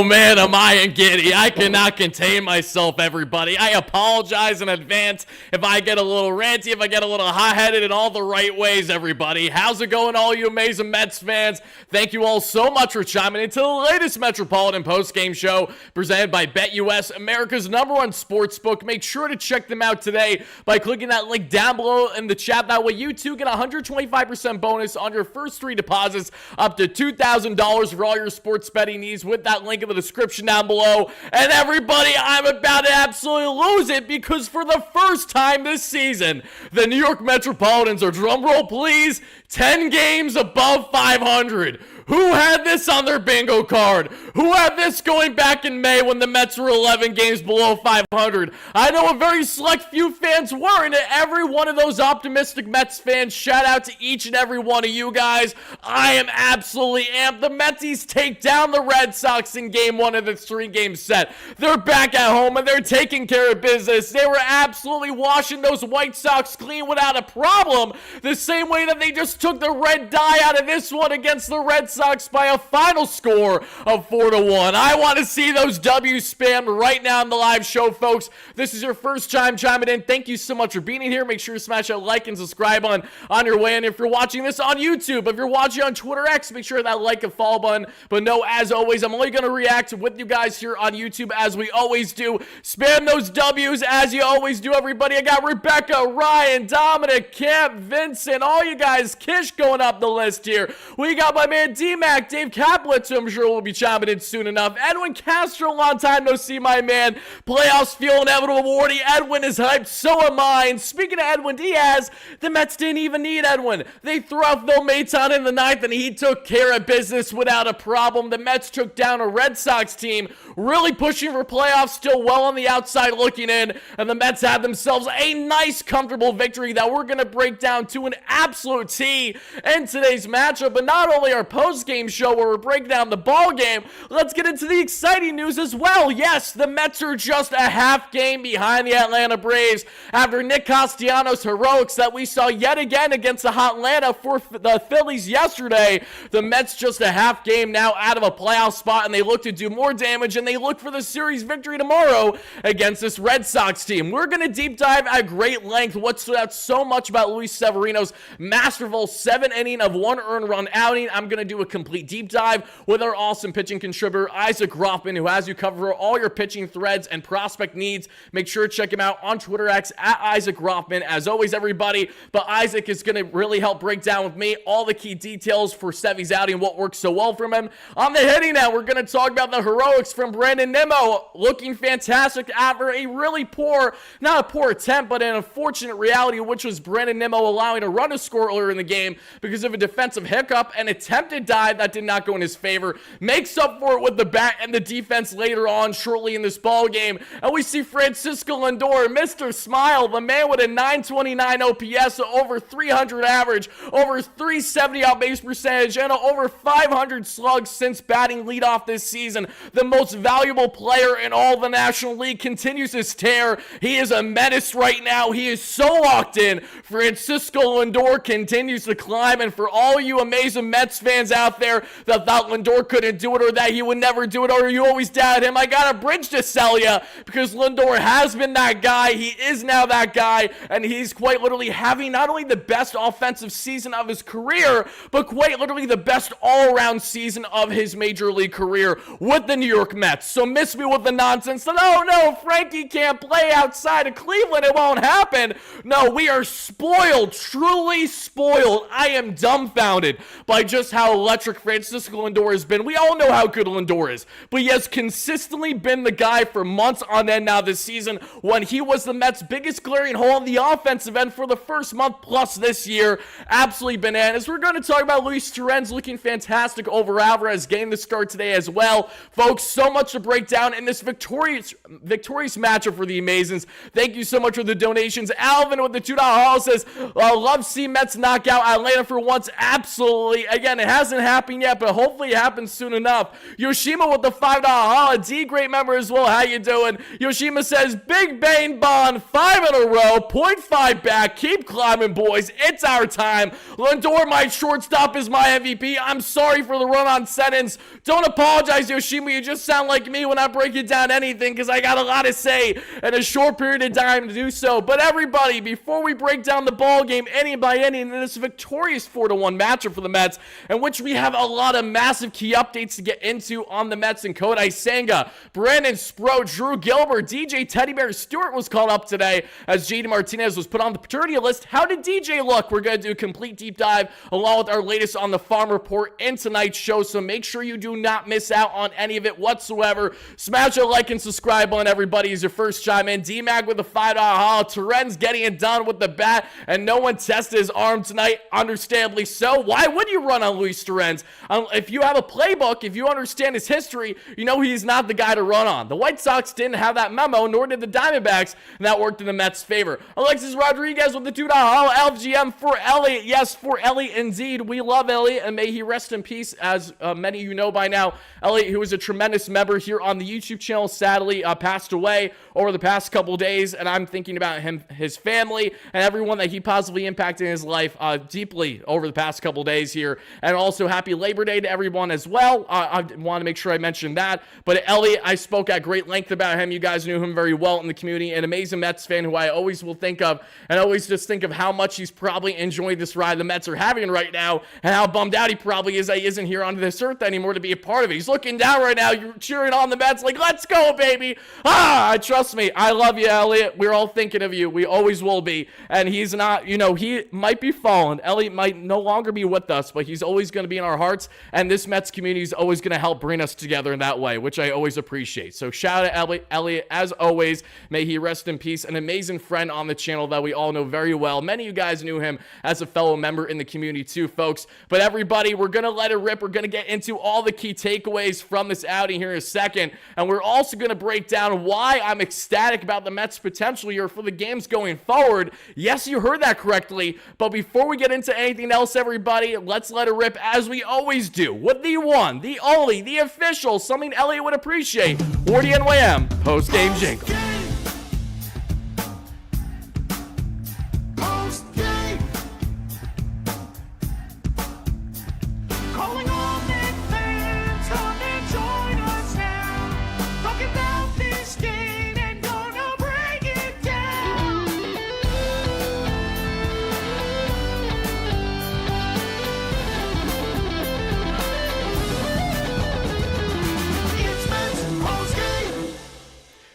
Oh man, am I giddy. I cannot contain myself, everybody. I apologize in advance if I get a little ranty, if I get a little hot-headed in all the right ways, everybody. How's it going, all you amazing Mets fans? Thank you all so much for chiming into the latest Metropolitan Postgame show presented by BetUS, America's #1 sportsbook. Make sure to check them out today by clicking that link down below in the chat. That way you too get a 125% bonus on your first 3 deposits up to $2,000 for all your sports betting needs with that link in the description down below. And everybody, I'm about to absolutely lose it because for the first time this season, the New York Metropolitans are, drumroll please, 10 games above 500. Who had this on their bingo card? Who had this going back in May when the Mets were 11 games below 500? I know a very select few fans were, and to every one of those optimistic Mets fans, shout out to each and every one of you guys. I am absolutely amped. The Metsies take down the Red Sox in game 1 of this 3-game set. They're back at home, and they're taking care of business. They were absolutely washing those White Sox clean without a problem, the same way that they just took the red dye out of this one against the Red Sox by a final score of 4-1. I want to see those W's spammed right now in the live show, folks. This is your first time chiming in. Thank you so much for being here. Make sure to smash that like and subscribe on your way. And if you're watching this on YouTube, if you're watching on Twitter X, make sure that like and follow button. But no, as always, I'm only going to react with you guys here on YouTube as we always do. Spam those W's as you always do, everybody. I got Rebecca, Ryan, Dominic, Camp, Vincent, all you guys, Kish going up the list here. We got my man D-Mac, Dave Kaplitz, who I'm sure will be chiming in soon enough. Edwin Castro, long time no see, my man. Playoffs feel inevitable, Wardy. Edwin is hyped, so am I. And speaking of Edwin Diaz, the Mets didn't even need Edwin. They threw out Phil Maton in the 9th, and he took care of business without a problem. The Mets took down a Red Sox team, really pushing for playoffs, still well on the outside looking in, and the Mets had themselves a nice, comfortable victory that we're going to break down to an absolute T in today's matchup. But not only our post-game show where we're breaking down the ball game, let's get into the exciting news as well. Yes, the Mets are just a half game behind the Atlanta Braves after Nick Castellanos' heroics that we saw yet again against the hot Atlanta for the Phillies yesterday. The Mets just a half game now out of a playoff spot, and they look to do more damage, and they look for the series victory tomorrow against this Red Sox team. We're going to deep dive at great length what stood out so much about Luis Severino's masterful 7-inning of 1 earned run outing. I'm going to do a complete deep dive with our awesome pitching contributor, Isaac Rothman, who has you covered for all your pitching threads and prospect needs. Make sure to check him out on Twitter X at Isaac Rothman, as always, everybody. But Isaac is going to really help break down with me all the key details for Sevy's outing and what works so well from him. On the hitting now, we're going to talk about the heroics from WardyNYM, looking fantastic after a really poor, not a poor attempt, but an unfortunate reality, which was WardyNYM allowing a run to score earlier in the game because of a defensive hiccup, an attempted dive that did not go in his favor. Makes up for it with the bat and the defense later on shortly in this ball game. And we see Francisco Lindor, Mr. Smile, the man with a 929 OPS, over 300 average, over 370 out base percentage, and over 500 slugs since batting leadoff this season. The most valuable player in all the National League continues his tear. He is a menace right now. He is so locked in. Francisco Lindor continues to climb, and for all you amazing Mets fans out there that thought Lindor couldn't do it or that he would never do it or you always doubted him, I got a bridge to sell you because Lindor has been that guy. He is now that guy, and he's quite literally having not only the best offensive season of his career, but quite literally the best all-around season of his major league career with the New York Mets. So miss me with the nonsense that, oh no, Frankie can't play outside of Cleveland, it won't happen. No, we are spoiled, truly spoiled. I am dumbfounded by just how electric Francisco Lindor has been. We all know how good Lindor is, but he has consistently been the guy for months on end now this season when he was the Mets' biggest glaring hole on the offensive end for the first month plus this year. Absolutely bananas. We're going to talk about Luis Torrens looking fantastic over Alvarez, getting the start today as well. Folks, so much to break down in this victorious matchup for the Amazons. Thank you so much for the donations. Alvin with the $2 haul says, love see Mets knock out Atlanta for once. Absolutely. Again, it hasn't hasn't happened yet, but hopefully it happens soon enough. Yoshima with the $5 holla. D, great member as well. How you doing? Yoshima says, Big Bane Bond, 5 in a row, 0.5 back. Keep climbing, boys. It's our time. Lindor, my shortstop, is my MVP. I'm sorry for the run-on sentence. Don't apologize, Yoshima. You just sound like me when I break it down anything, because I got a lot to say in a short period of time to do so. But everybody, before we break down the ball game inning by inning in this victorious 4-1 matchup for the Mets, in which we have a lot of massive key updates to get into on the Mets, and Kodai Senga, Brandon Sproat, Drew Gilbert, DJ Teddy Bear Stewart was called up today as JD Martinez was put on the paternity list. How did DJ look? We're going to do a complete deep dive along with our latest on the farm report in tonight's show, so make sure you do not miss out on any of it whatsoever. Smash a like and subscribe button, everybody, as your first chime in. D-Mag with a $5 holla. Terenz getting it done with the bat, and no one tested his arm tonight, understandably so. Why would you run on Luis Terenz? If you have a playbook, if you understand his history, you know he's not the guy to run on. The White Sox didn't have that memo, nor did the Diamondbacks, and that worked in the Mets' favor. Alexis Rodriguez with the $2 holla. LGM for Elliot. Yes, for Elliot indeed. We love Elliot, and may he rest in peace, as many of you know by now. Elliot, who was a tremendous member here on the YouTube channel, sadly passed away over the past couple days, and I'm thinking about him, his family, and everyone that he positively impacted in his life deeply over the past couple days here. And also happy Labor Day to everyone as well. I want to make sure I mention that. But Elliot, I spoke at great length about him. You guys knew him very well in the community. An amazing Mets fan who I always will think of, and always just think of how much he's probably enjoying this ride the Mets are having right now, and how bummed out he probably is that he isn't here on this earth anymore to be a part of it. He's looking down right now. You're cheering on the Mets like, let's go, baby. Trust me. I love you, Elliot. We're all thinking of you. We always will be. And he's not, he might be fallen. Elliot might no longer be with us, but he's always going to be in our hearts. And this Mets community is always going to help bring us together in that way, which I always appreciate. So shout out to Elliot, as always. May he rest in peace. An amazing friend on the channel that we all know very well. Many of you guys knew him as a fellow member in the community too, folks. But everybody, we're going to let it rip. We're going to get into all the key takeaways from this outing here in a second. And we're also going to break down why I'm ecstatic about the Mets' potential here for the games going forward. Yes, you heard that correctly. But before we get into anything else, everybody, let's let it rip as we always do with the one, the only, the official, something Elliot would appreciate, WardyNYM post-game jingle.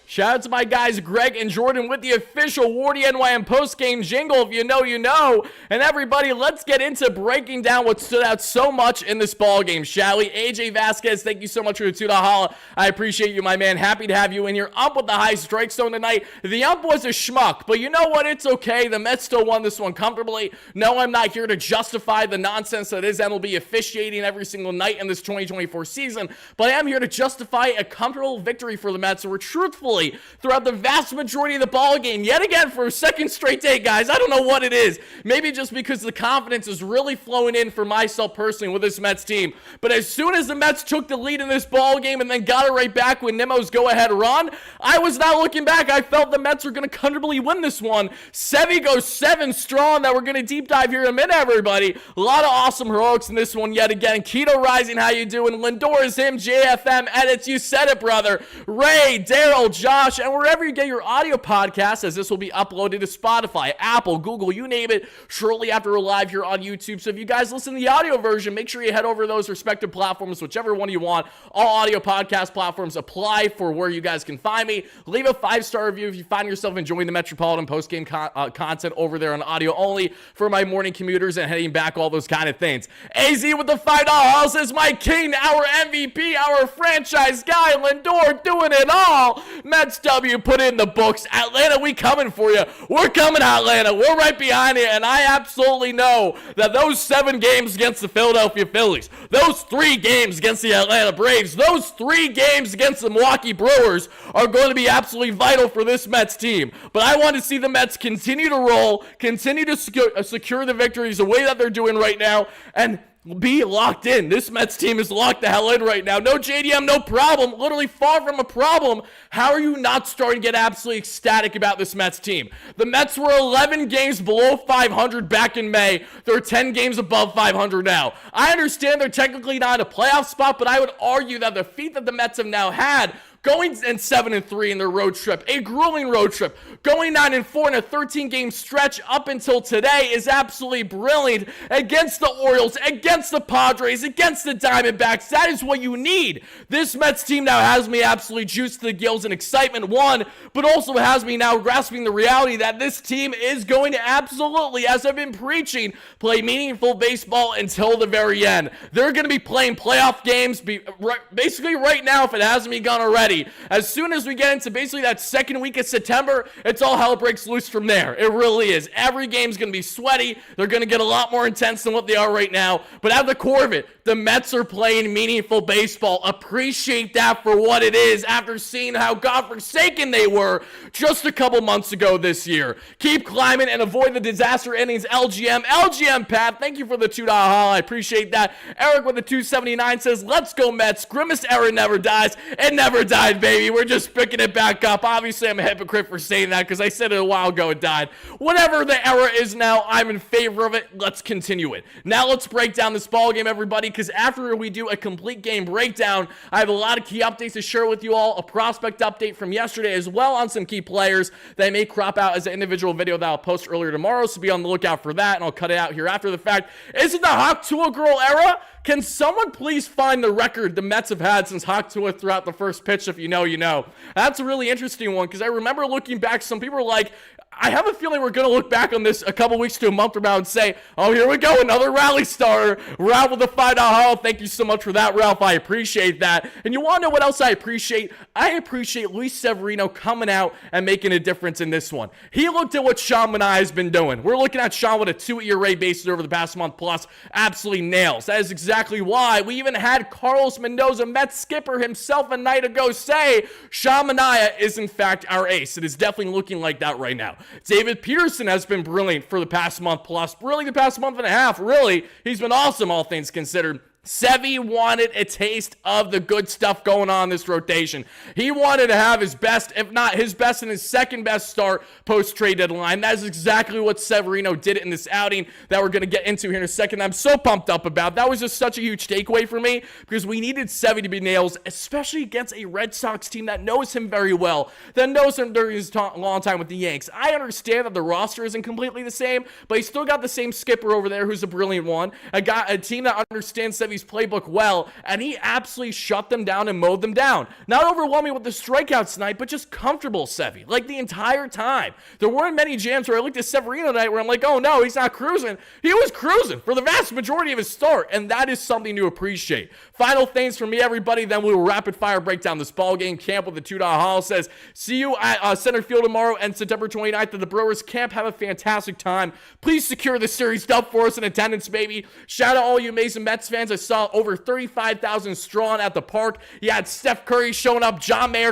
Shout out to my guys Greg and Jordan with the official WardyNYM post-game jingle. If you know, you know. And everybody, let's get into breaking down what stood out so much in this ball game, shall we? AJ Vasquez, thank you so much for the $2 holla. I appreciate you, my man. Happy to have you in here. Ump with the high strike zone tonight. The ump was a schmuck, but you know what? It's okay. The Mets still won this one comfortably. No, I'm not here to justify the nonsense that is MLB officiating every single night in this 2024 season, but I am here to justify a comfortable victory for the Mets, where truthfully, throughout the vast majority of the ball game, yet again for a second straight day, guys. I don't know what it is. Maybe just because the confidence is really flowing in for myself personally with this Mets team. But as soon as the Mets took the lead in this ball game and then got it right back with Nimmo's go-ahead run, I was not looking back. I felt the Mets were going to comfortably win this one. Sevy goes 7 strong. That we're going to deep dive here in a minute, everybody. A lot of awesome heroics in this one yet again. Keto Rising, how you doing? Lindor is him. JFM edits. You said it, brother. Ray, Daryl, Josh, and wherever you get your audio podcasts, as this will be uploaded to Spotify, Apple, Google, you name it, shortly after we're live here on YouTube. So if you guys listen to the audio version, make sure you head over to those respective platforms, whichever one you want. All audio podcast platforms apply for where you guys can find me. Leave a 5-star review if you find yourself enjoying the Metropolitan postgame content over there on audio only for my morning commuters and heading back, all those kind of things. AZ with the $5 house says, my king, our MVP, our franchise guy, Lindor doing it all. Mets W, put it in the books. Atlanta, we coming for you. We're coming, Atlanta. We're right behind you, and I absolutely know that those 7 games against the Philadelphia Phillies, those 3 games against the Atlanta Braves, those 3 games against the Milwaukee Brewers are going to be absolutely vital for this Mets team. But I want to see the Mets continue to roll, continue to secure the victories the way that they're doing right now, and be locked in. This Mets team is locked the hell in right now. No JDM, no problem. Literally far from a problem. How are you not starting to get absolutely ecstatic about this Mets team? The Mets were 11 games below 500 back in May. They're 10 games above 500 now. I understand they're technically not in a playoff spot, but I would argue that the feat that the Mets have now had, going in 7-3 in their road trip, a grueling road trip, going 9-4 in a 13-game stretch up until today is absolutely brilliant against the Orioles, against the Padres, against the Diamondbacks. That is what you need. This Mets team now has me absolutely juiced to the gills in excitement, one, but also has me now grasping the reality that this team is going to absolutely, as I've been preaching, play meaningful baseball until the very end. They're going to be playing playoff games basically right now if it hasn't begun already. As soon as we get into basically that second week of September, it's all hell breaks loose from there. It really is. Every game's going to be sweaty. They're going to get a lot more intense than what they are right now. But at the core of it, the Mets are playing meaningful baseball. Appreciate that for what it is after seeing how godforsaken they were just a couple months ago this year. Keep climbing and avoid the disaster innings. LGM, Pat, thank you for the $2 haul. I appreciate that. Eric with the 279 says, let's go Mets. Grimace era never dies. It never dies. Baby, we're just picking it back up. Obviously, I'm a hypocrite for saying that because I said it a while ago it died. Whatever the era is now, I'm in favor of it. Let's continue it. Now let's break down this ball game, everybody, because after we do a complete game breakdown, I have a lot of key updates to share with you all. A prospect update from yesterday as well on some key players that may crop out as an individual video that I'll post earlier tomorrow, so be on the lookout for that, and I'll cut it out here after the fact. Is it the Hawk Tua girl era? Can someone please find the record the Mets have had since Hawk Tua threw out the first pitch? If you know, you know. That's a really interesting one because I remember looking back, some people were like, I have a feeling we're going to look back on this a couple weeks to a month from now and say, oh, here we go, another rally starter. Ralph with the $5 haul. Thank you so much for that, Ralph. I appreciate that. And you want to know what else I appreciate? I appreciate Luis Severino coming out and making a difference in this one. He looked at what Sean Manaea has been doing. We're looking at Sean with a 2 ERA basis over the past month plus. Absolutely nails. That is exactly why we even had Carlos Mendoza, Mets skipper himself a night ago, say Sean Manaea is in fact our ace. It is definitely looking like that right now. David Peterson has been brilliant for the past month plus, really the past month and a half, really. He's been awesome, all things considered. Sevy wanted a taste of the good stuff going on in this rotation. He wanted to have his best, if not his best and his second best start post-trade deadline. That is exactly what Severino did in this outing that we're going to get into here in a second. I'm so pumped up about. That was just such a huge takeaway for me because we needed Sevy to be nails, especially against a Red Sox team that knows him very well, that knows him during his long time with the Yanks. I understand that the roster isn't completely the same, but he's still got the same skipper over there who's a brilliant one. A team that understands Sevy's playbook well, and he absolutely shut them down and mowed them down. Not overwhelming with the strikeouts tonight, but just comfortable Sevy, like the entire time. There weren't many jams where I looked at Severino tonight where I'm like, oh no, he's not cruising. He was cruising for the vast majority of his start, and that is something to appreciate. Final things from me, everybody, then we will rapid fire break down this ball game. Camp with the $2 haul says, see you at center field tomorrow and September 29th at the Brewers camp. Have a fantastic time. Please secure the series dub for us in attendance, baby. Shout out all you amazing Mets fans. I saw over 35,000 strong at the park. You had Steph Curry showing up, John Mayer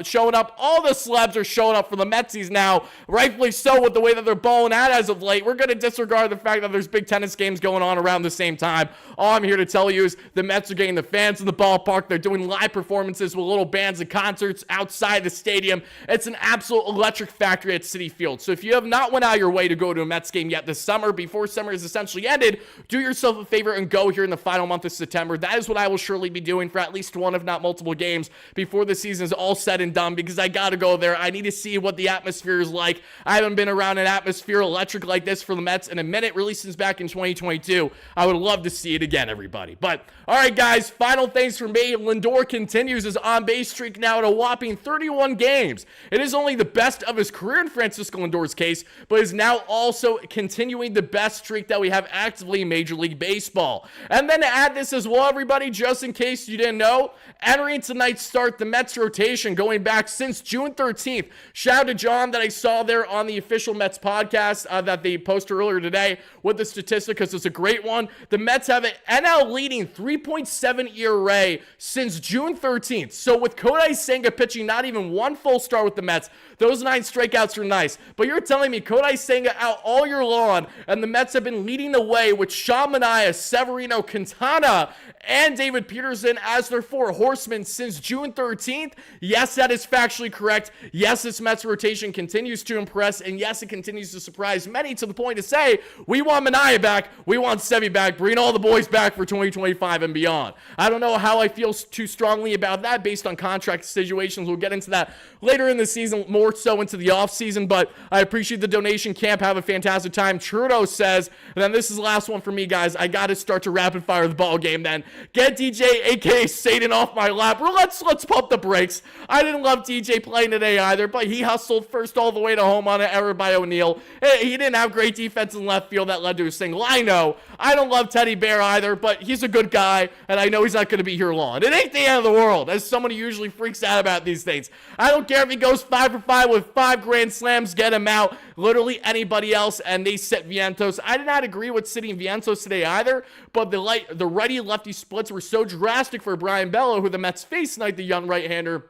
showing up. All the celebs are showing up for the Metsies now, rightfully so with the way that they're balling out as of late. We're going to disregard the fact that there's big tennis games going on around the same time. All I'm here to tell you is the Mets are getting the fans in the ballpark. They're doing live performances with little bands and concerts outside the stadium. It's an absolute electric factory at Citi Field. So if you have not went out your way to go to a Mets game yet this summer, before summer is essentially ended, do yourself a favor and go here in the final month of September. That is what I will surely be doing for at least one, if not multiple games before the season is all said and done, because I got to go there. I need to see what the atmosphere is like. I haven't been around an atmosphere electric like this for the Mets in a minute, really since back in 2022. I would love to see it again, everybody. But, all right, guys, final things from me. Lindor continues his on-base streak now at a whopping 31 games. It is only the best of his career in Francisco Lindor's case, but is now also continuing the best streak that we have actively in Major League Baseball. And then to add this as well, everybody, just in case you didn't know. Entering tonight's start, the Mets rotation going back since June 13th. Shout out to John that I saw there on the official Mets podcast that they posted earlier today with the statistic, because it's a great one. The Mets have an NL leading 3.7 ERA since June 13th. So with Kodai Senga pitching not even one full start with the Mets, those 9 strikeouts are nice. But you're telling me Kodai Senga out all year long, and the Mets have been leading the way with Sean Manaea, Severino, Quintana, and David Peterson as their 4 horsemen since June 13th? Yes, that is factually correct. Yes, this Mets rotation continues to impress, and yes, it continues to surprise many to the point to say, we want Manaea back, we want Sevy back, bring all the boys back for 2025 and beyond. I don't know how I feel too strongly about that based on contract situations. We'll get into that later in the season, more so into the offseason, but I appreciate the donation. Camp, have a fantastic time. Trudeau says, and then this is the last one for me, guys. I got to start to rapid fire the ball game then. Get DJ, aka Satan, off my lap. Let's pump the brakes. I didn't love DJ playing today either, but he hustled first all the way to home on an error by O'Neill. He didn't have great defense in left field that led to a single. I know. I don't love Teddy Bear either, but he's a good guy, and I know he's not going to be here long. It ain't the end of the world, as someone who usually freaks out about these things. I don't care if he goes 5 for 5 with 5 grand slams, get him out. Literally anybody else, and they sit Vientos. I did not agree with sitting Vientos today either, but the righty-lefty splits were so drastic for Brian Bello, who the Mets faced tonight, the young right-hander,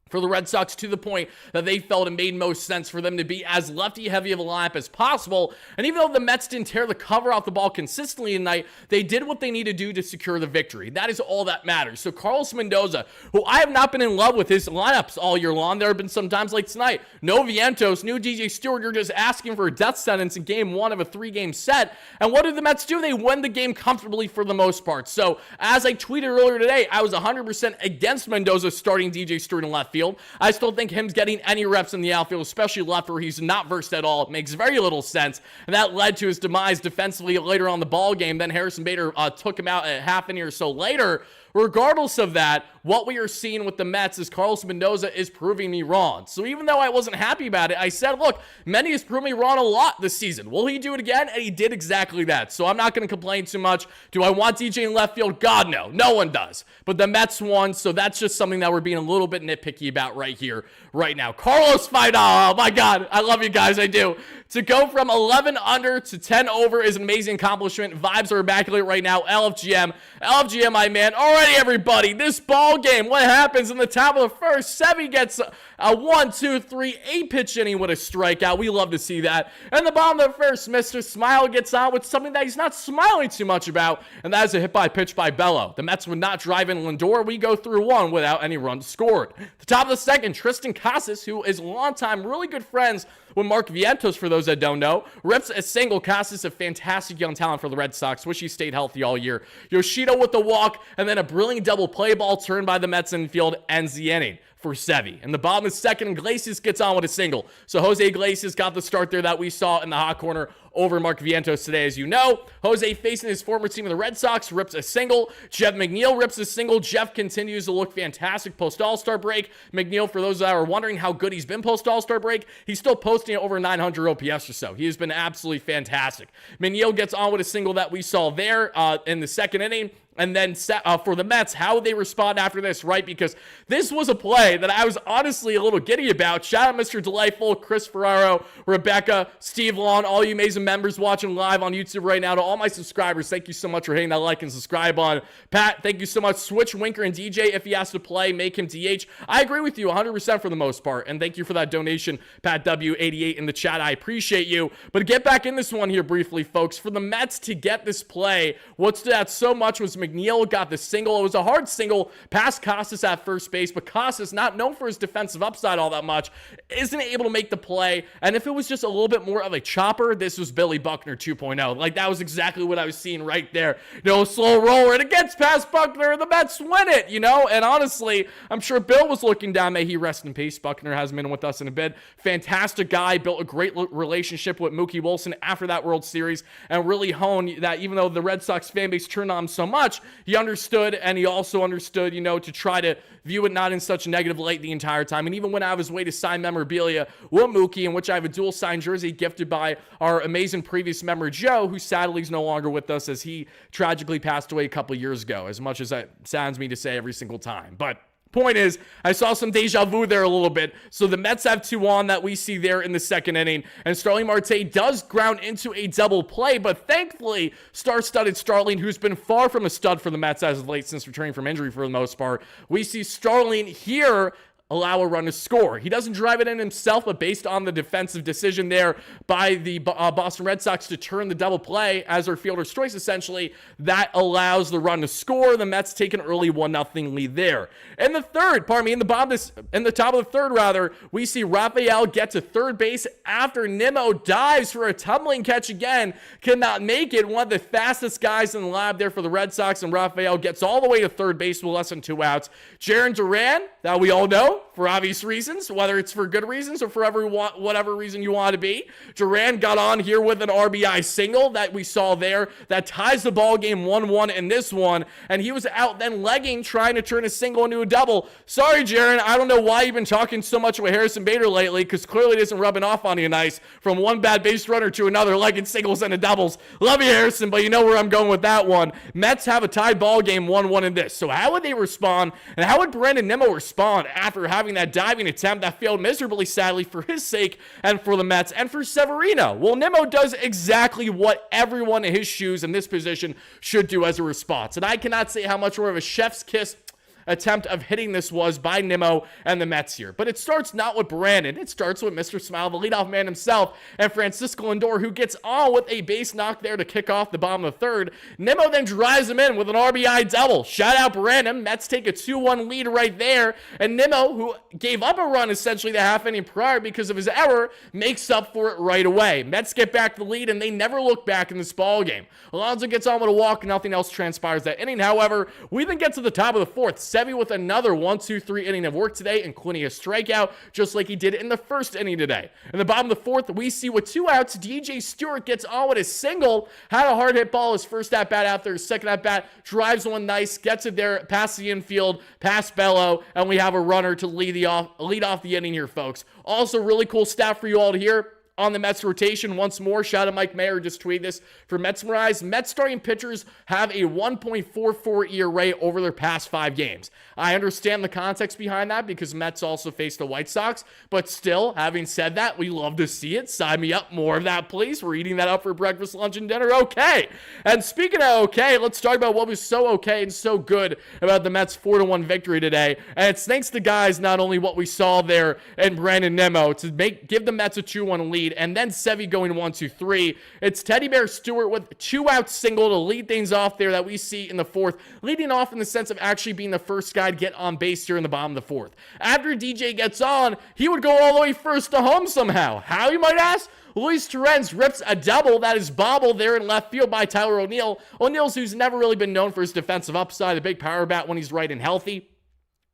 for the Red Sox, to the point that they felt it made most sense for them to be as lefty-heavy of a lineup as possible. And even though the Mets didn't tear the cover off the ball consistently tonight, they did what they needed to do to secure the victory. That is all that matters. So Carlos Mendoza, who I have not been in love with his lineups all year long, there have been some times like tonight. No Vientos, no DJ Stewart. You're just asking for a death sentence in game 1 of a 3-game set. And what did the Mets do? They won the game comfortably for the most part. So as I tweeted earlier today, I was 100% against Mendoza starting DJ Stewart in left field. I still think him getting any reps in the outfield, especially left where he's not versed at all, it makes very little sense. And that led to his demise defensively later on the ball game. Then Harrison Bader took him out a half inning or so later. Regardless of that, what we are seeing with the Mets is Carlos Mendoza is proving me wrong. So even though I wasn't happy about it, I said, look, Mendy has proven me wrong a lot this season. Will he do it again? And he did exactly that. So I'm not going to complain too much. Do I want DJ in left field? God, no. No one does. But the Mets won, so that's just something that we're being a little bit nitpicky about right here, right now. Carlos Fidal, oh my God, I love you guys, I do. To go from 11 under to 10 over is an amazing accomplishment. Vibes are immaculate right now. LFGM, my man. Alrighty, everybody, this ball game, what happens in the top of the first? Sevy gets a 1, 2, 3, 8-pitch inning with a strikeout. We love to see that. And the bottom of the first, Mr. Smile gets on with something that he's not smiling too much about, and that is a hit by pitch by Bello. The Mets would not drive in Lindor. We go through 1 without any runs scored. The top of the second, Tristan Casas, who is longtime really good friends with Mark Vientos, for those that don't know, rips a single. Casas, a fantastic young talent for the Red Sox. Wish he stayed healthy all year. Yoshida with the walk, and then a brilliant double play ball turned by the Mets infield ends the inning for Sevy. And the bottom of the second, Iglesias gets on with a single. So Jose Iglesias got the start there that we saw in the hot corner over Mark Vientos today, as you know. Jose, facing his former team of the Red Sox, rips a single. Jeff McNeil rips a single. Jeff continues to look fantastic post-All-Star break. McNeil, for those that are wondering how good he's been post-All-Star break, he's still posting at over 900 OPS or so. He has been absolutely fantastic. McNeil gets on with a single that we saw there in the second inning. And then for the Mets, how would they respond after this, right? Because this was a play that I was honestly a little giddy about. Shout out Mr. Delightful, Chris Ferraro, Rebecca, Steve Lawn, all you amazing members watching live on YouTube right now. To all my subscribers, thank you so much for hitting that like and subscribe on. Pat, thank you so much. Switch Winker and DJ, if he has to play, make him DH. I agree with you 100% for the most part. And thank you for that donation, Pat W88 in the chat. I appreciate you. But to get back in this one here briefly, folks, for the Mets to get this play, what stood out so much was McNeil got the single. It was a hard single past Casas at first base, but Casas, not known for his defensive upside all that much, isn't able to make the play. And if it was just a little bit more of a chopper, this was Billy Buckner 2.0. Like, that was exactly what I was seeing right there. You know, slow roller, and it gets past Buckner, and the Mets win it, you know? And honestly, I'm sure Bill was looking down. May he rest in peace. Buckner hasn't been with us in a bit. Fantastic guy, built a great relationship with Mookie Wilson after that World Series, and really honed that even though the Red Sox fan base turned on him so much, such, he understood, and he also understood, to try to view it not in such a negative light the entire time, and even went out of his way to sign memorabilia with Mookie, in which I have a dual signed jersey gifted by our amazing previous member Joe, who sadly is no longer with us as he tragically passed away a couple years ago, as much as that saddens me to say every single time. But point is, I saw some deja vu there a little bit. So the Mets have 2 on that we see there in the second inning. And Starling Marte does ground into a double play. But thankfully, star-studded Starling, who's been far from a stud for the Mets as of late since returning from injury for the most part, we see Starling here allow a run to score. He doesn't drive it in himself, but based on the defensive decision there by the Boston Red Sox to turn the double play as their fielder's choice, essentially, that allows the run to score. The Mets take an early 1-0 lead there. In the top of the third, we see Rafael get to third base after Nimmo dives for a tumbling catch again, cannot make it. One of the fastest guys in the lab there for the Red Sox, and Rafael gets all the way to third base with less than 2 outs. Jarren Duran, that we all know, for obvious reasons, whether it's for good reasons or for whatever reason you want to be. Duran got on here with an RBI single that we saw there that ties the ball game 1-1 in this one, and he was out then legging, trying to turn a single into a double. Sorry, Jarren, I don't know why you've been talking so much with Harrison Bader lately, because clearly it isn't rubbing off on you nice, from one bad base runner to another, legging singles and doubles. Love you, Harrison, but you know where I'm going with that one. Mets have a tied ball game 1-1 in this. So how would they respond, and how would Brandon Nimmo respond after having that diving attempt that failed miserably, sadly, for his sake and for the Mets and for Severino? Well, Nimmo does exactly what everyone in his shoes in this position should do as a response. And I cannot say how much more of a chef's kiss attempt of hitting this was by Nimmo and the Mets here. But it starts not with Brandon. It starts with Mr. Smile, the leadoff man himself, and Francisco Lindor, who gets on with a base knock there to kick off the bottom of the third. Nimmo then drives him in with an RBI double. Shout out Brandon. Mets take a 2-1 lead right there. And Nimmo, who gave up a run essentially the half inning prior because of his error, makes up for it right away. Mets get back the lead, and they never look back in this ball game. Alonso gets on with a walk, and nothing else transpires that inning. However, we then get to the top of the fourth. Sevy with another 1-2-3 inning of work today, including a strikeout, just like he did in the first inning today. In the bottom of the fourth, we see with 2 outs, DJ Stewart gets on with a single, had a hard hit ball his first at-bat out there, his second at-bat, drives one nice, gets it there past the infield, past Bello, and we have a runner to lead off the inning here, folks. Also, really cool stat for you all to hear on the Mets rotation. Once more, shout out Mike Mayer, just tweeted this for Metsmerize. Mets starting pitchers have a 1.44 ERA over their past 5 games. I understand the context behind that because Mets also face the White Sox, but still, having said that, we love to see it. Sign me up, more of that, please. We're eating that up for breakfast, lunch, and dinner. Okay. And speaking of okay, let's talk about what was so okay and so good about the Mets' 4-1 victory today. And it's thanks to guys, not only what we saw there in Brandon Nimmo to give the Mets a 2-1 lead, and then Sevy going 1-2-3. It's Teddy Bear Stewart with 2-out single to lead things off there that we see in the fourth, leading off in the sense of actually being the first guy to get on base here in the bottom of the fourth. After DJ gets on, he would go all the way first to home somehow. How, you might ask? Luis Torrens rips a double that is bobbled there in left field by Tyler O'Neill. O'Neill's who's never really been known for his defensive upside, a big power bat when he's right and healthy.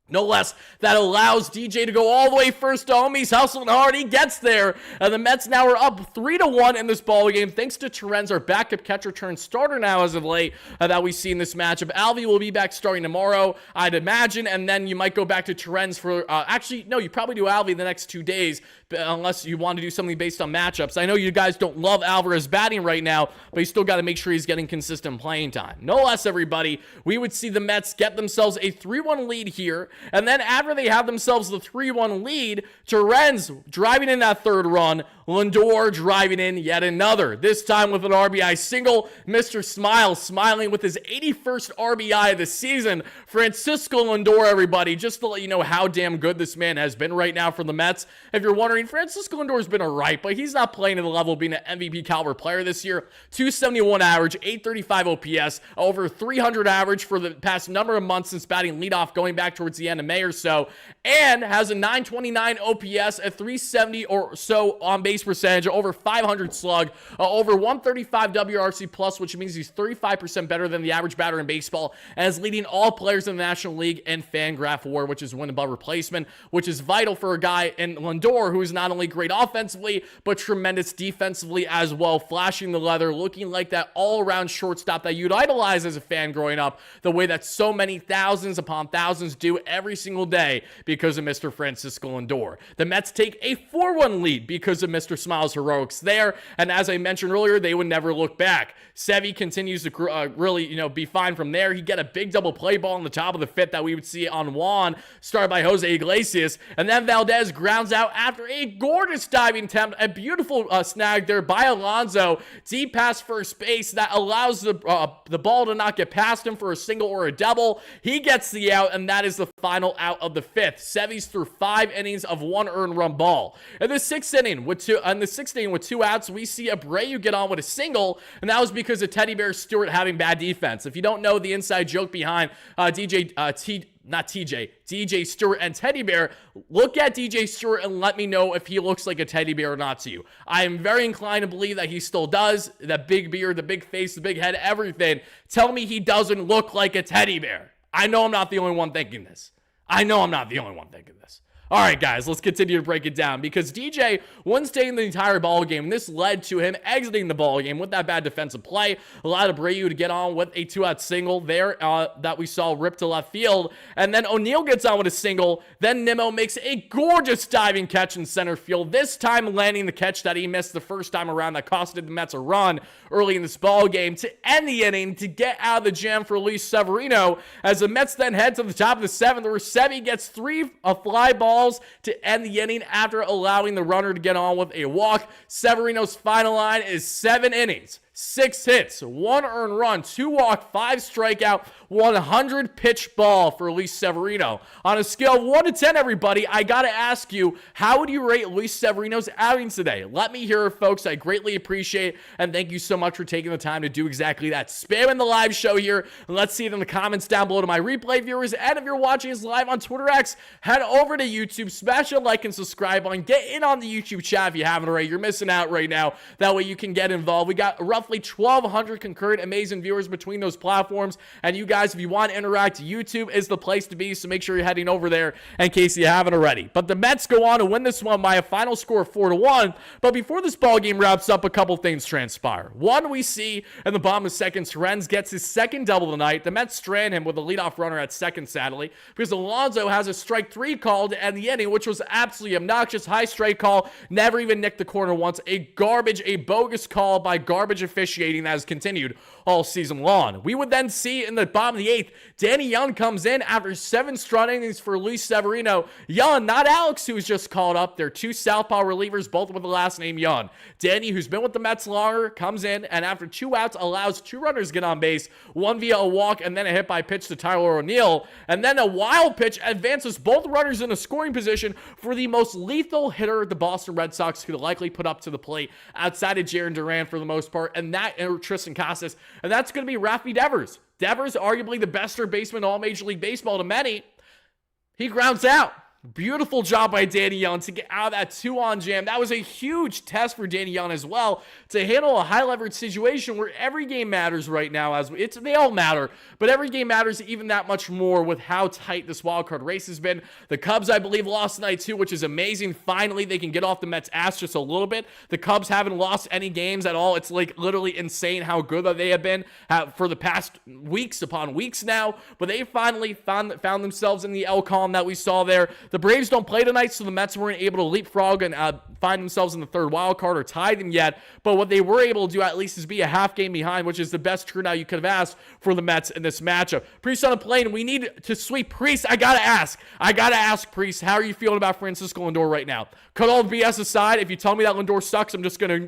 No less, that allows DJ to go all the way first to home. He's hustling hard. He gets there. And the Mets now are up 3-1 in this ball game, thanks to Torrens, our backup catcher turned starter now as of late, that we see in this matchup. Alvey will be back starting tomorrow, I'd imagine, and then you might go back to Torrens for, actually, no, you probably do Alvey the next 2 days, unless you want to do something based on matchups. I know you guys don't love Alvarez batting right now, but you still got to make sure he's getting consistent playing time. No less, everybody, we would see the Mets get themselves a 3-1 lead here. And then after they have themselves the 3-1 lead, Torrens driving in that third run, Lindor driving in yet another, this time with an RBI single. Mr. Smile smiling with his 81st RBI of the season. Francisco Lindor, everybody, just to let you know how damn good this man has been right now for the Mets. If you're wondering, Francisco Lindor's been alright, but he's not playing at the level of being an MVP caliber player this year. 271 average, 835 OPS, over 300 average for the past number of months since batting leadoff going back towards the the end of May or so, and has a 929 OPS, a 370 or so on base percentage, over 500 slug, over 135 WRC plus, which means he's 35% better than the average batter in baseball, and is leading all players in the National League in FanGraph WAR, which is win above replacement, which is vital for a guy in Lindor who is not only great offensively, but tremendous defensively as well, flashing the leather, looking like that all-around shortstop that you'd idolize as a fan growing up, the way that so many thousands upon thousands do every single day because of Mr. Francisco Lindor. The Mets take a 4-1 lead because of Mr. Smiles' heroics there, and as I mentioned earlier, they would never look back. Sevy continues to really, be fine from there. He get a big double play ball on the top of the fifth that we would see on Juan, started by Jose Iglesias, and then Valdez grounds out after a gorgeous diving attempt, a beautiful snag there by Alonso, deep past first base that allows the ball to not get past him for a single or a double. He gets the out, and that is the final out of the fifth. Sevy's through 5 innings of 1 earned run ball. In the sixth inning with 2 outs, we see Abreu get on with a single, and that was because of Teddy Bear Stewart having bad defense. If you don't know the inside joke behind DJ Stewart and Teddy Bear, look at DJ Stewart and let me know if he looks like a teddy bear or not to you. I am very inclined to believe that he still does. That big beard, the big face, the big head, everything. Tell me he doesn't look like a teddy bear. I know I'm not the only one thinking this. All right, guys, let's continue to break it down because DJ wouldn't stay in the entire ball game. This led to him exiting the ball game with that bad defensive play. Allowed Abreu to get on with a 2-out single there that we saw ripped to left field. And then O'Neill gets on with a single. Then Nimmo makes a gorgeous diving catch in center field, this time landing the catch that he missed the first time around that costed the Mets a run early in this ball game to end the inning to get out of the jam for Luis Severino as the Mets then head to the top of the 7th where Sevy gets 3 fly balls to end the inning after allowing the runner to get on with a walk. Severino's final line is 7 innings, 6 hits, 1 earned run, 2 walk, 5 strikeout, 100 pitch ball for Luis Severino. On a scale of 1 to 10, everybody, I gotta ask you, how would you rate Luis Severino's outings today? Let me hear it, folks. I greatly appreciate it, and thank you so much for taking the time to do exactly that. Spamming the live show here, and let's see it in the comments down below to my replay viewers, and if you're watching us live on Twitter X, head over to YouTube, smash a like and subscribe button, get in on the YouTube chat if you haven't already. You're missing out right now. That way you can get involved. We got roughly 1,200 concurrent amazing viewers between those platforms, and you guys, if you want to interact, YouTube is the place to be, so make sure you're heading over there in case you haven't already. But the Mets go on to win this one by a final score of 4-1, but before this ball game wraps up, a couple things transpire. One, we see in the bottom of the second, Terens gets his second double tonight. The Mets strand him with a leadoff runner at second, sadly, because Alonso has a strike 3 call to end the inning, which was absolutely obnoxious. High strike call, never even nicked the corner once. A bogus call by garbage officiating that has continued all season long. We would then see in the bottom of the 8th, Danny Young comes in after 7 strong innings for Luis Severino. Young, not Alex, who's just called up. They're 2 southpaw relievers, both with the last name Young. Danny, who's been with the Mets longer, comes in and after 2 outs allows 2 runners to get on base, 1 via a walk and then a hit by pitch to Tyler O'Neill. And then a wild pitch advances both runners in a scoring position for the most lethal hitter the Boston Red Sox could likely put up to the plate outside of Jarren Duran for the most part, and that Tristan Casas. And that's going to be Rafi Devers. Devers, arguably the best third baseman in all Major League Baseball to many. He grounds out. Beautiful job by Danny Young to get out of that 2-on jam. That was a huge test for Danny Young as well to handle a high leverage situation where every game matters right now. They all matter, but every game matters even that much more with how tight this wild card race has been. The Cubs, I believe, lost tonight too, which is amazing. Finally, they can get off the Mets' ass just a little bit. The Cubs haven't lost any games at all. It's like literally insane how good that they have been for the past weeks upon weeks now. But they finally found themselves in the L column that we saw there. The Braves don't play tonight, so the Mets weren't able to leapfrog and find themselves in the third wild card or tie them yet. But what they were able to do at least is be a half game behind, which is the best turnout you could have asked for the Mets in this matchup. Priest on the plane. We need to sweep Priest. I gotta ask Priest, how are you feeling about Francisco Lindor right now? Cut all the BS aside. If you tell me that Lindor sucks, I'm just gonna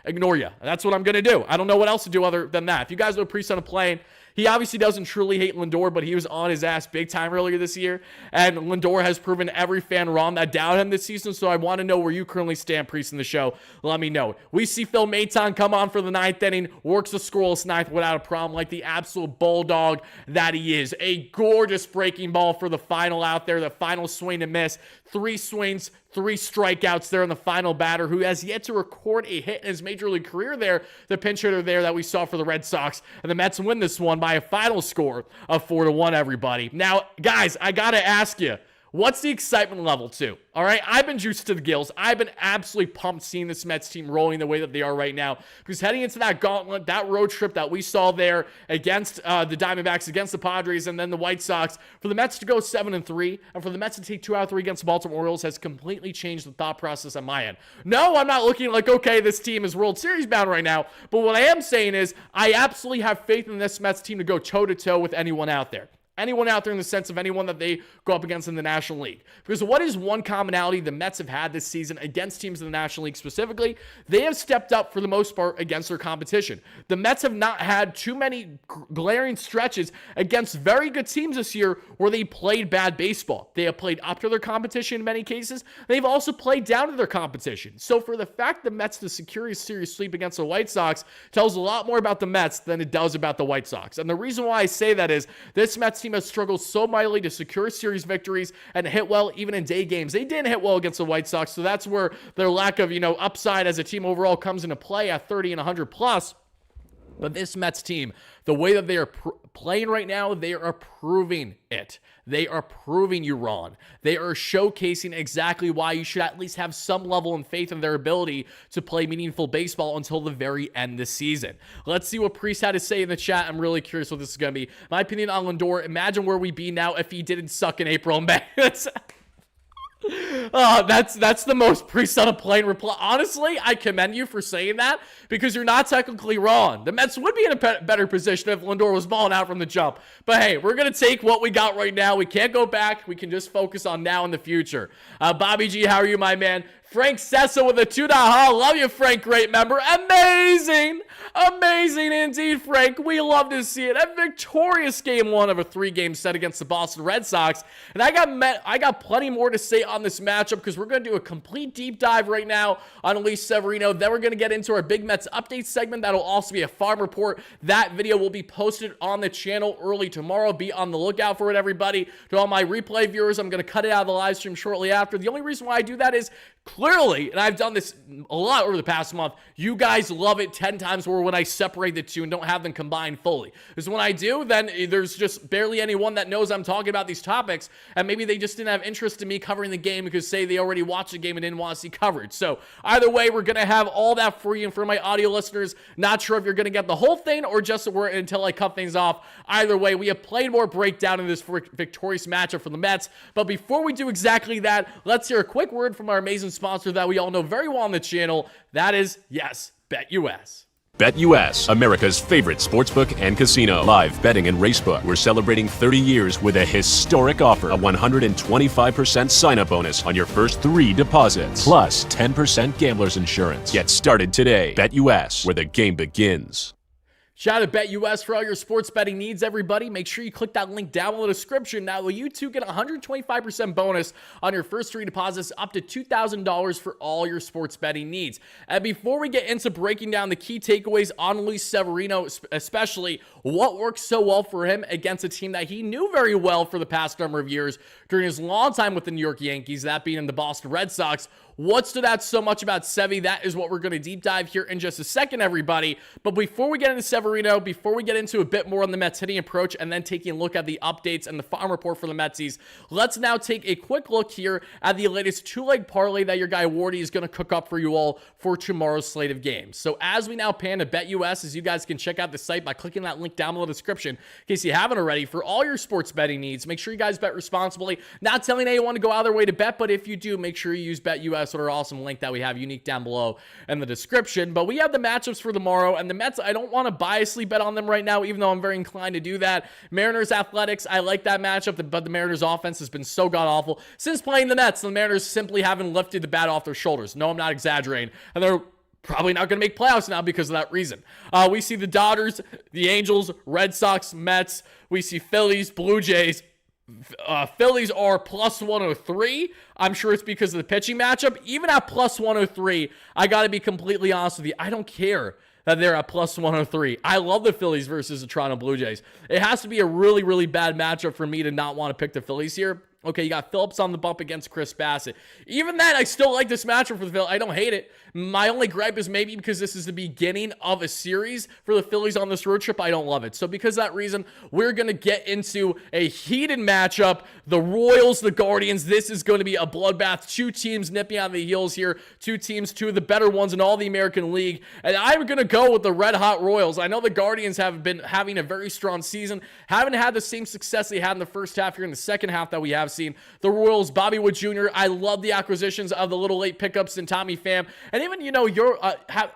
ignore you. That's what I'm gonna do. I don't know what else to do other than that. If you guys know Priest on a plane, He obviously doesn't truly hate Lindor, but he was on his ass big time earlier this year, and Lindor has proven every fan wrong that doubted him this season, so I want to know where you currently stand, Priest, in the show. Let me know. We see Phil Maton come on for the 9th inning, works the scoreless 9th without a problem, like the absolute bulldog that he is. A gorgeous breaking ball for the final out there, the final swing and miss. 3 swings, 3 strikeouts there in the final batter, who has yet to record a hit in his major league career there, the pinch hitter there that we saw for the Red Sox. And the Mets win this one by a final score of 4-1, everybody. Now, guys, I got to ask you, what's the excitement level too? All right, I've been juiced to the gills. I've been absolutely pumped seeing this Mets team rolling the way that they are right now. Because heading into that gauntlet, that road trip that we saw there against the Diamondbacks, against the Padres, and then the White Sox, for the Mets to go 7-3, and for the Mets to take 2 out of 3 against the Baltimore Orioles has completely changed the thought process on my end. No, I'm not looking like, okay, this team is World Series bound right now. But what I am saying is I absolutely have faith in this Mets team to go toe-to-toe with anyone out there. Anyone out there in the sense of anyone that they go up against in the National League. Because what is one commonality the Mets have had this season against teams in the National League specifically? They have stepped up for the most part against their competition. The Mets have not had too many glaring stretches against very good teams this year where they played bad baseball. They have played up to their competition in many cases. They've also played down to their competition. So for the fact the Mets to secure a series sweep against the White Sox tells a lot more about the Mets than it does about the White Sox. And the reason why I say that is this Mets team has struggled so mightily to secure series victories and hit well even in day games. They didn't hit well against the White Sox, so that's where their lack of, upside as a team overall comes into play at 30 and 100 plus. But this Mets team, the way that they are playing right now, they are proving it. They are proving you wrong. They are showcasing exactly why you should at least have some level of faith in their ability to play meaningful baseball until the very end this season. Let's see what Priest had to say in the chat. I'm really curious what this is going to be. My opinion on Lindor, imagine where we'd be now if he didn't suck in April and May. Oh, that's the most Priest on a plane reply. Honestly, I commend you for saying that because you're not technically wrong. The Mets would be in a better position if Lindor was balling out from the jump. But hey, we're going to take what we got right now. We can't go back. We can just focus on now and the future. Bobby G, how are you, my man? Frank Sessa with a $2. Love you, Frank. Great member. Amazing. Amazing indeed, Frank. We love to see it. A victorious game 1 of a 3-game set against the Boston Red Sox. And I got plenty more to say on this matchup because we're going to do a complete deep dive right now on Luis Severino. Then we're going to get into our Big Mets update segment. That'll also be a farm report. That video will be posted on the channel early tomorrow. Be on the lookout for it, everybody. To all my replay viewers, I'm going to cut it out of the live stream shortly after. The only reason why I do that is clearly, and I've done this a lot over the past month, you guys love it 10 times more when I separate the two and don't have them combined fully. Because when I do, then there's just barely anyone that knows I'm talking about these topics, and maybe they just didn't have interest in me covering the game because, say, they already watched the game and didn't want to see coverage. So either way, we're going to have all that for you. And for my audio listeners, not sure if you're going to get the whole thing or just until I cut things off. Either way, we have played more breakdown in this victorious matchup for the Mets. But before we do exactly that, let's hear a quick word from our amazing sponsor that we all know very well on the channel. That is, yes, BetUS. BetUS, America's favorite sportsbook and casino. Live betting and racebook. We're celebrating 30 years with a historic offer. A 125% sign-up bonus on your first 3 deposits. Plus 10% gambler's insurance. Get started today. BetUS, where the game begins. Shout out to BetUS for all your sports betting needs, everybody. Make sure you click that link down in the description. Now, you too get a 125% bonus on your first 3 deposits, up to $2,000 for all your sports betting needs. And before we get into breaking down the key takeaways on Luis Severino, especially what worked so well for him against a team that he knew very well for the past number of years during his long time with the New York Yankees, that being in the Boston Red Sox, what stood out so much about Sevy? That is what we're going to deep dive here in just a second, everybody. But before we get into Severino, before we get into a bit more on the Mets hitting approach and then taking a look at the updates and the farm report for the Metsies, let's now take a quick look here at the latest 2-leg parlay that your guy Wardy is going to cook up for you all for tomorrow's slate of games. So as we now pan to BetUS, as you guys can check out the site by clicking that link down below the description, in case you haven't already, for all your sports betting needs, make sure you guys bet responsibly. Not telling anyone to go out of their way to bet, but if you do, make sure you use BetUS or our awesome link that we have unique down below in the description. But we have the matchups for tomorrow, and the Mets, I don't want to biasly bet on them right now, even though I'm very inclined to do that. Mariners Athletics, I like that matchup, but the Mariners offense has been so god-awful. Since playing the Mets, the Mariners simply haven't lifted the bat off their shoulders. No, I'm not exaggerating. And they're probably not going to make playoffs now because of that reason. We see the Dodgers, the Angels, Red Sox, Mets. We see Phillies, Blue Jays. Phillies are plus 103. I'm sure it's because of the pitching matchup. Even at plus 103, I got to be completely honest with you. I don't care that they're at plus 103. I love the Phillies versus the Toronto Blue Jays. It has to be a really, really bad matchup for me to not want to pick the Phillies here. Okay, you got Phillips on the bump against Chris Bassett. Even then, I still like this matchup for the Phillies. I don't hate it. My only gripe is maybe because this is the beginning of a series for the Phillies on this road trip, I don't love it. So because of that reason, we're going to get into a heated matchup. The Royals, the Guardians. This is going to be a bloodbath. Two teams nipping on the heels here. Two teams, two of the better ones in all the American League. And I'm going to go with the red-hot Royals. I know the Guardians have been having a very strong season. Haven't had the same success they had in the first half here in the second half that we have seen. The Royals, Bobby Wood Jr., I love the acquisitions of the little late pickups in Tommy Pham. And even, you're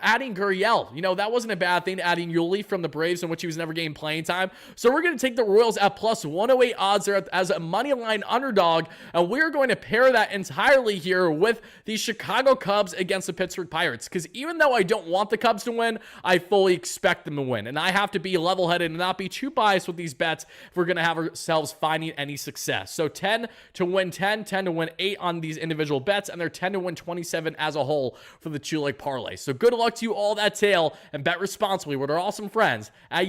adding Gurriel. That wasn't a bad thing, adding Yuli from the Braves, in which he was never getting playing time. So we're going to take the Royals at plus 108 odds there as a money line underdog. And we're going to pair that entirely here with the Chicago Cubs against the Pittsburgh Pirates. Because even though I don't want the Cubs to win, I fully expect them to win. And I have to be level-headed and not be too biased with these bets if we're going to have ourselves finding any success. So 10 to win 10 to win 8 on these individual bets, and they're 10 to win 27 as a whole for the two-leg parlay. So good luck to you all that tail, and bet responsibly with our awesome friends at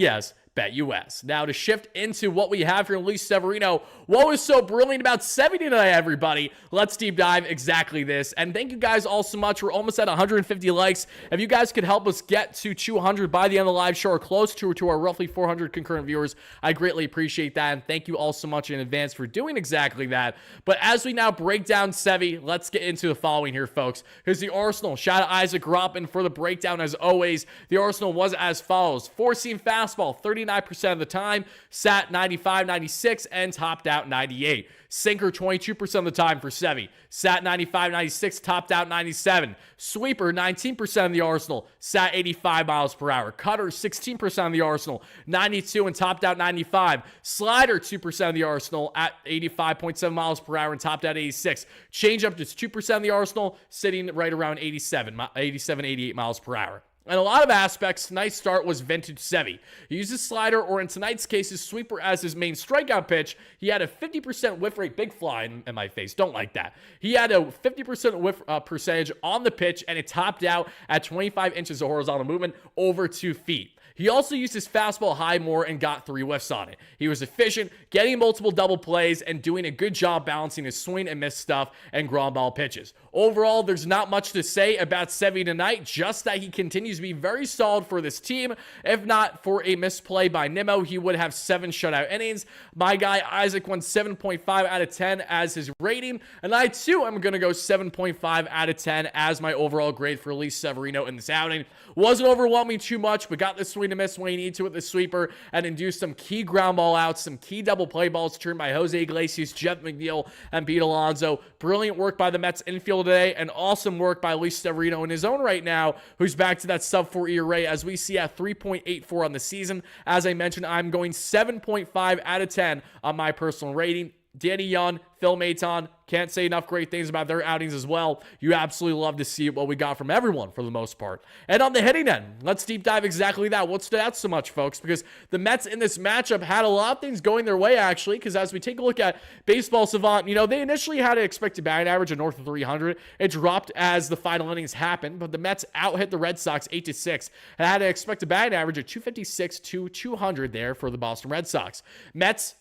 BetUS. Now to shift into what we have here, Luis Severino. What was so brilliant about Sevy tonight, everybody? Let's deep dive exactly this. And thank you guys all so much. We're almost at 150 likes. If you guys could help us get to 200 by the end of the live show or close to our roughly 400 concurrent viewers, I greatly appreciate that. And thank you all so much in advance for doing exactly that. But as we now break down Sevy, let's get into the following here, folks. Here's the Arsenal. Shout out Isaac Roppin for the breakdown as always. The Arsenal was as follows. Four-seam fastball, 39% of the time, sat 95, 96, and topped out 98. Sinker 22% of the time for Sevy. Sat 95, 96, topped out 97. Sweeper 19% of the Arsenal. Sat 85 miles per hour. Cutter 16% of the Arsenal. 92 and topped out 95. Slider 2% of the Arsenal at 85.7 miles per hour and topped out 86. Changeup just 2% of the Arsenal, sitting right around 87, 88 miles per hour. In a lot of aspects, tonight's start was vintage Sevy. He used his slider, or in tonight's case, his sweeper as his main strikeout pitch. He had a 50% whiff rate, big fly in my face, don't like that. He had a 50% whiff percentage on the pitch, and it topped out at 25 inches of horizontal movement, over 2 feet. He also used his fastball high more and got 3 whiffs on it. He was efficient, getting multiple double plays, and doing a good job balancing his swing and miss stuff and ground ball pitches. Overall, there's not much to say about Sevy tonight, just that he continues to be very solid for this team. If not for a misplay by Nimmo, he would have 7 shutout innings. My guy Isaac won 7.5 out of 10 as his rating, and I too am going to go 7.5 out of 10 as my overall grade for Luis Severino in this outing. Wasn't overwhelming too much, but got the swing to miss when he needed to with the sweeper and induced some key ground ball outs, some key double play balls turned by Jose Iglesias, Jeff McNeil, and Pete Alonso. Brilliant work by the Mets infield today, and awesome work by Luis Severino in his own right now, who's back to that sub-4 ERA as we see at 3.84 on the season. As I mentioned, I'm going 7.5 out of 10 on my personal rating. Danny Young, Phil Maton, can't say enough great things about their outings as well. You absolutely love to see what we got from everyone for the most part. And on the hitting end, let's deep dive exactly that. What stood out so much, folks? Because the Mets in this matchup had a lot of things going their way, actually, because as we take a look at Baseball Savant, they initially had an expected batting average of north of 300. It dropped as the final innings happened, but the Mets out-hit the Red Sox 8-6 and had an expected batting average of 256 to 200 there for the Boston Red Sox. Mets,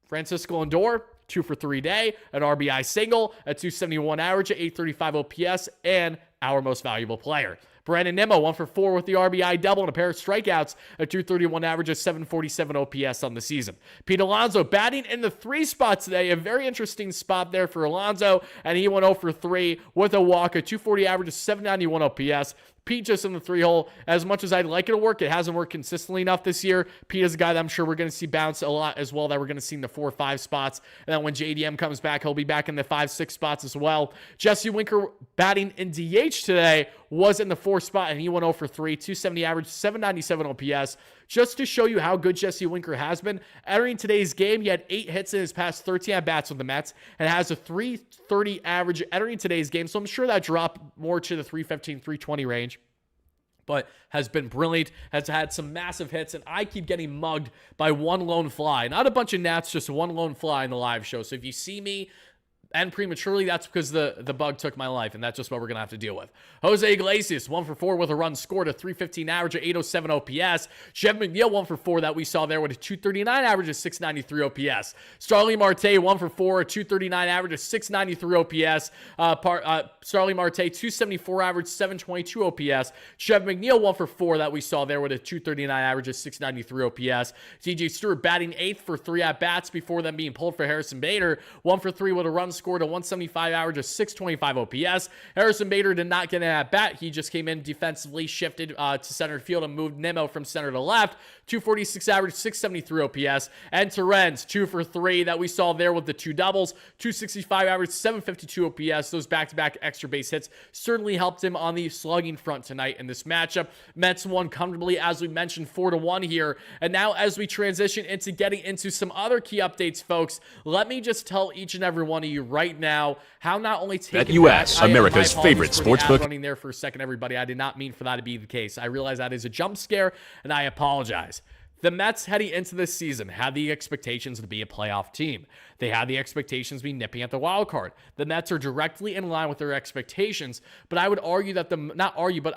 Francisco Lindor, 2 for 3 day, an RBI single, a 271 average, a 835 OPS, and our most valuable player. Brandon Nimmo, 1 for 4 with the RBI double and a pair of strikeouts, a 231 average, a 747 OPS on the season. Pete Alonso batting in the 3 spot today, a very interesting spot there for Alonso, and he went 0 for 3 with a walk, a 240 average, a 791 OPS. Pete just in the 3-hole. As much as I'd like it to work, it hasn't worked consistently enough this year. Pete is a guy that I'm sure we're going to see bounce a lot as well, that we're going to see in the 4-5 spots. And then when JDM comes back, he'll be back in the 5-6 spots as well. Jesse Winker batting in DH today was in the 4 spot, and he went 0 for 3, 270 average, 797 OPS. Just to show you how good Jesse Winker has been, entering today's game, he had 8 hits in his past 13 at-bats with the Mets and has a 330 average entering today's game, so I'm sure that dropped more to the 315, 320 range. but has been brilliant, has had some massive hits, and I keep getting mugged by one lone fly. Not a bunch of gnats, just one lone fly in the live show. So if you see me end prematurely, that's because the bug took my life, and that's just what we're going to have to deal with. Jose Iglesias, 1 for 4 with a run scored, a 315 average, a 807 OPS. Jeff McNeil, 1 for 4 that we saw there with a 239 average, a 693 OPS. Starling Marte, 1 for 4, a 239 average, a 693 OPS. Starling Marte, 274 average, 722 OPS. Jeff McNeil, 1 for 4 that we saw there with a 239 average, a 693 OPS. TJ Stewart batting 8th for 3 at-bats before them being pulled for Harrison Bader. 1 for 3 with a run scored, a 175 average, a 625 OPS. Harrison Bader did not get an at-bat. He just came in defensively, shifted to center field, and moved Nimmo from center to left. 246 average, 673 OPS. And Terrence, 2 for 3 that we saw there with the 2 doubles. 265 average, 752 OPS. Those back-to-back extra base hits certainly helped him on the slugging front tonight in this matchup. Mets won comfortably, as we mentioned, 4-1 here. And now as we transition into getting into some other key updates, folks, let me just tell each and every one of you right now how not only taking BetUS, America's favorite sportsbook. Running there for a second, everybody. I did not mean for that to be the case. I realize that is a jump scare, and I apologize. The Mets heading into this season had the expectations to be a playoff team. They had the expectations to be nipping at the wild card. The Mets are directly in line with their expectations, but I would argue that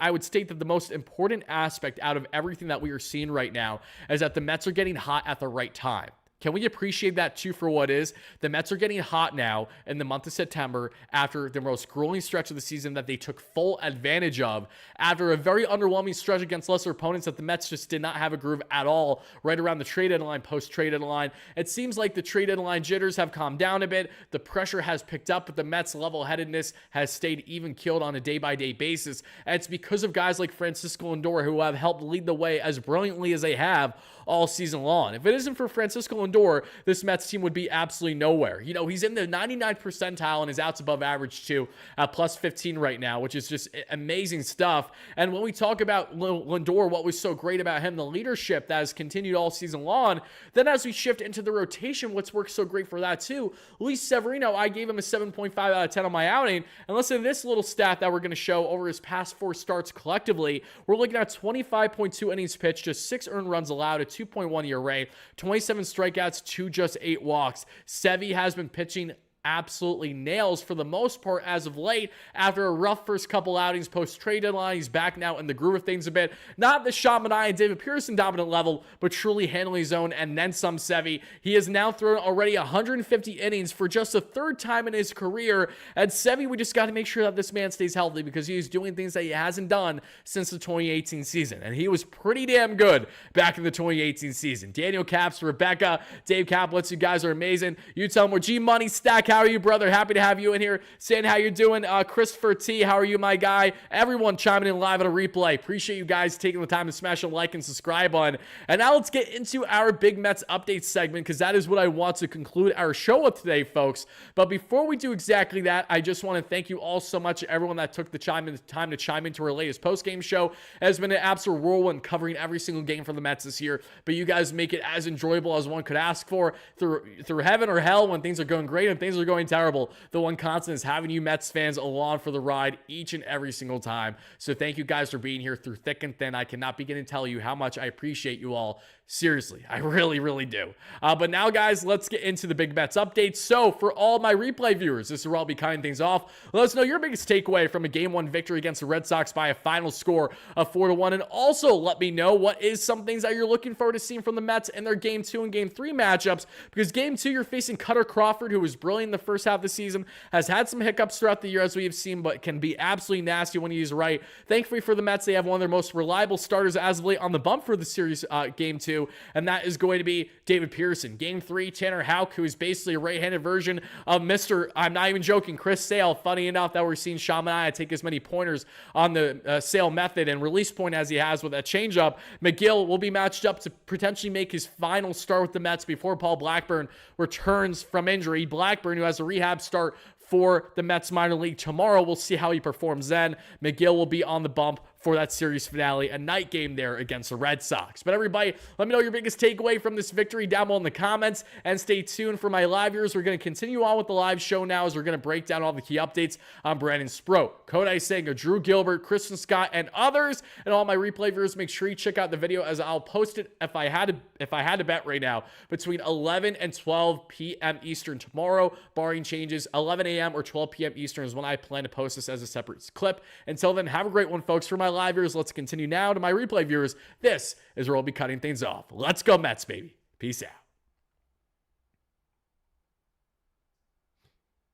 I would state that the most important aspect out of everything that we are seeing right now is that the Mets are getting hot at the right time. Can we appreciate that too for what is? The Mets are getting hot now in the month of September after the most grueling stretch of the season that they took full advantage of after a very underwhelming stretch against lesser opponents that the Mets just did not have a groove at all right around the trade deadline, post-trade deadline. It seems like the trade deadline jitters have calmed down a bit. The pressure has picked up, but the Mets' level-headedness has stayed even-keeled on a day-by-day basis. And it's because of guys like Francisco Lindor who have helped lead the way as brilliantly as they have all season long. If it isn't for Francisco Lindor, this Mets team would be absolutely nowhere. You know, he's in the 99th percentile and his outs above average too at plus 15 right now, which is just amazing stuff. And when we talk about Lindor, what was so great about him, the leadership that has continued all season long, then as we shift into the rotation, what's worked so great for that too, Luis Severino, I gave him a 7.5 out of 10 on my outing. And listen to this little stat that we're going to show over his past 4 starts collectively. We're looking at 25.2 innings pitched, just 6 earned runs allowed, a 2.1 ERA, 27 strikeouts, just 8 walks. Sevy has been pitching absolutely nails for the most part as of late. After a rough first couple outings post-trade deadline, he's back now in the groove of things a bit. Not the Sean Manaea and David Pearson dominant level, but truly handling his own and then some Sevy. He has now thrown already 150 innings for just the 3rd time in his career. And Sevy, we just got to make sure that this man stays healthy because he is doing things that he hasn't done since the 2018 season. And he was pretty damn good back in the 2018 season. Daniel Caps, Rebecca, Dave Kaplitz, you guys are amazing. You tell him we're G-Money Stack. How are you, brother? Happy to have you in here. Saying how you're doing. Christopher T, how are you, my guy? Everyone chiming in live at a replay. Appreciate you guys taking the time to smash a like and subscribe on. And now let's get into our Big Mets update segment because that is what I want to conclude our show with today, folks. But before we do exactly that, I just want to thank you all so much, everyone that took the time to chime into our latest post-game show. It has been an absolute whirlwind covering every single game for the Mets this year. But you guys make it as enjoyable as one could ask for through heaven or hell when things are going great and things are going terrible. The one constant is having you Mets fans along for the ride each and every single time. So thank you guys for being here through thick and thin. I cannot begin to tell you how much I appreciate you all. Seriously, I really, really do. But now, guys, let's get into the Big Mets updates. So for all my replay viewers, this is where I'll be cutting things off. Let us know your biggest takeaway from a Game 1 victory against the Red Sox by a final score of 4-1. And also let me know what is some things that you're looking forward to seeing from the Mets in their Game 2 and Game 3 matchups. Because Game 2, you're facing Cutter Crawford, who was brilliant in the first half of the season, has had some hiccups throughout the year as we have seen, but can be absolutely nasty when he's right. Thankfully for the Mets, they have one of their most reliable starters as of late on the bump for the series Game 2, and that is going to be David Pearson. Game 3, Tanner Houck, who is basically a right-handed version of Mr. I'm not even joking, Chris Sale. Funny enough that we're seeing Sean Manaea take as many pointers on the Sale method and release point as he has with that changeup. McGill will be matched up to potentially make his final start with the Mets before Paul Blackburn returns from injury. Blackburn, who has a rehab start for the Mets minor league tomorrow. We'll see how he performs then. McGill will be on the bump for that series finale, a night game there against the Red Sox. But everybody, let me know your biggest takeaway from this victory down below in the comments, and stay tuned for my live viewers. We're going to continue on with the live show now as we're going to break down all the key updates on Brandon Sproat, Kodai Senga, Drew Gilbert, Kristen Scott, and others. And all my replay viewers, make sure you check out the video as I'll post it if I had to bet right now between 11 and 12 p.m. Eastern tomorrow, barring changes. 11 a.m. or 12 p.m. Eastern is when I plan to post this as a separate clip. Until then, have a great one, folks. For my live viewers, let's continue now to my replay viewers. This is where I'll be cutting things off. Let's go Mets, baby. Peace out.